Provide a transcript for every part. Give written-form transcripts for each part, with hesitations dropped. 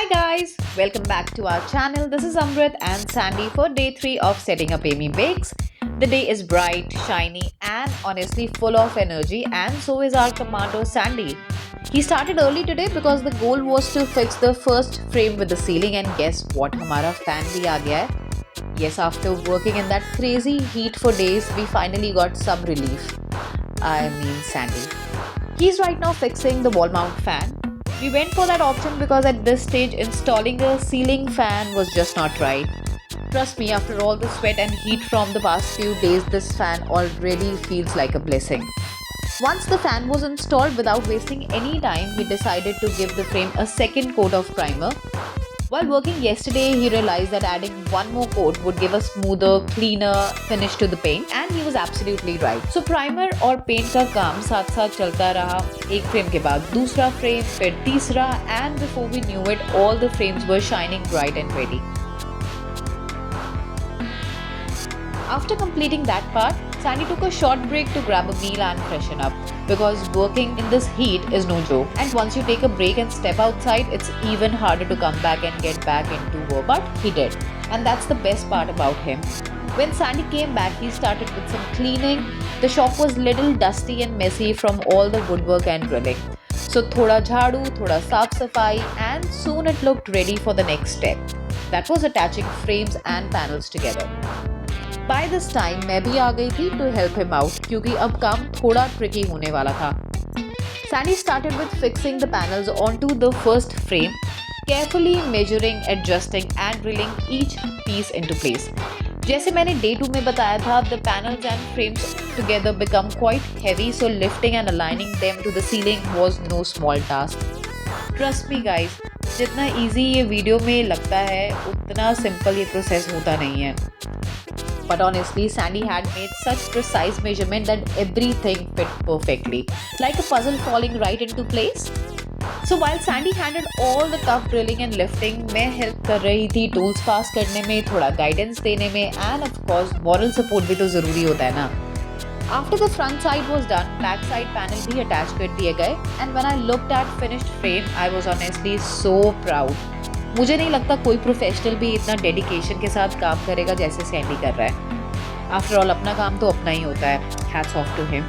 Hi guys, welcome back to our channel. This is Amrit and Sandy for day 3 of setting up Amy Bakes. The day is bright, shiny and honestly full of energy, and so is our commander Sandy. He started early today because the goal was to fix the first frame with the ceiling, and guess what? हमारा fan भी आ गया है. Yes, after working in that crazy heat for days, we finally got some relief. I mean Sandy. He's right now fixing the wall mount fan. We went for that option because at this stage installing a ceiling fan was just not right. Trust me, after all the sweat and heat from the past few days, this fan already feels like a blessing. Once the fan was installed, without wasting any time, he decided to give the frame a second coat of primer. While working yesterday, he realized that adding one more coat would give a smoother, cleaner finish to the paint, and he was absolutely right. So primer और paint का काम साथ साथ चलता रहा. एक frame के बाद दूसरा frame, फिर तीसरा, and before we knew it, all the frames were shining bright and ready. After completing that part, Sandy took a short break to grab a meal and freshen up, because working in this heat is no joke. And once you take a break and step outside, it's even harder to come back and get back into work. But he did, and that's the best part about him. When Sandy came back, he started with some cleaning. The shop was little dusty and messy from all the woodwork and drilling. So thoda jhadu, thoda saaf safai, and soon it looked ready for the next step. That was attaching frames and panels together. By this time मैं भी आ गई थी to help him out, क्योंकि अब काम थोड़ा tricky होने वाला था. Sandy started with fixing the panels onto the first frame, carefully measuring, adjusting and drilling each piece into place. जैसे मैंने day 2 में बताया था, the panels and frames together become quite heavy, so lifting and aligning them to the ceiling was no small task. Trust me guys, जितना easy ये video में लगता है, उतना simple ये process होता नहीं है. But honestly, Sandy had made such precise measurement that everything fit perfectly, like a puzzle falling right into place. So while Sandy handled all the tough drilling and lifting, मैं help कर रही थी tools pass करने में, थोड़ा guidance देने में, and of course moral support भी तो ज़रूरी होता है ना. After the front side was done, back side panel भी attach कर दिए गए, and when I looked at finished frame, I was honestly so proud. मुझे नहीं लगता कोई प्रोफेशनल भी इतना डेडिकेशन के साथ काम करेगा जैसे सैंडी कर रहा है. आफ्टर ऑल अपना काम तो अपना ही होता है. Hats off to him.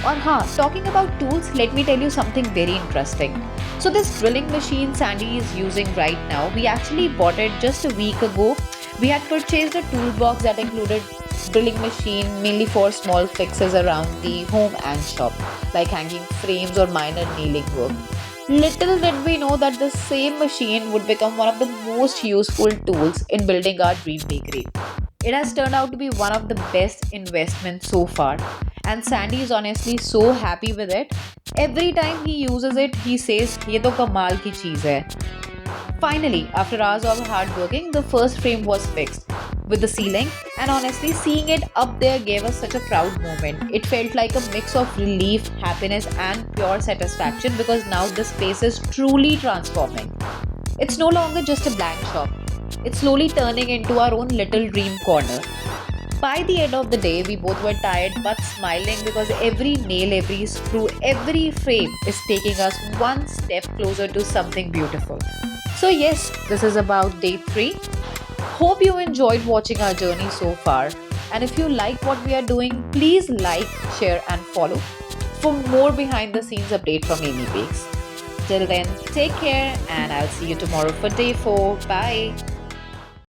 और हाँ, talking about tools, let me tell you something very interesting. So this drilling machine Sandy is using right now, we actually bought it just a week ago. We had purchased a toolbox that included drilling machine mainly for small fixes around the home and shop, like hanging frames or minor nailing work. Little did we know that the same machine would become one of the most useful tools in building our dream bakery. It has turned out to be one of the best investments so far, and Sandy is honestly so happy with it. Every time he uses it, he says, "ये तो कमाल की चीज़ है." Finally, after hours of hard working, the first frame was fixed with the ceiling, and honestly seeing it up there gave us such a proud moment. It felt like a mix of relief, happiness and pure satisfaction, because now the space is truly transforming. It's no longer just a blank shop. It's slowly turning into our own little dream corner. By the end of the day, we both were tired but smiling, because every nail, every screw, every frame is taking us one step closer to something beautiful. So yes, this is about day 3. Hope you enjoyed watching our journey so far. And if you like what we are doing, please like, share and follow for more behind the scenes update from Amy Bakes. Till then, take care and I'll see you tomorrow for day 4. Bye.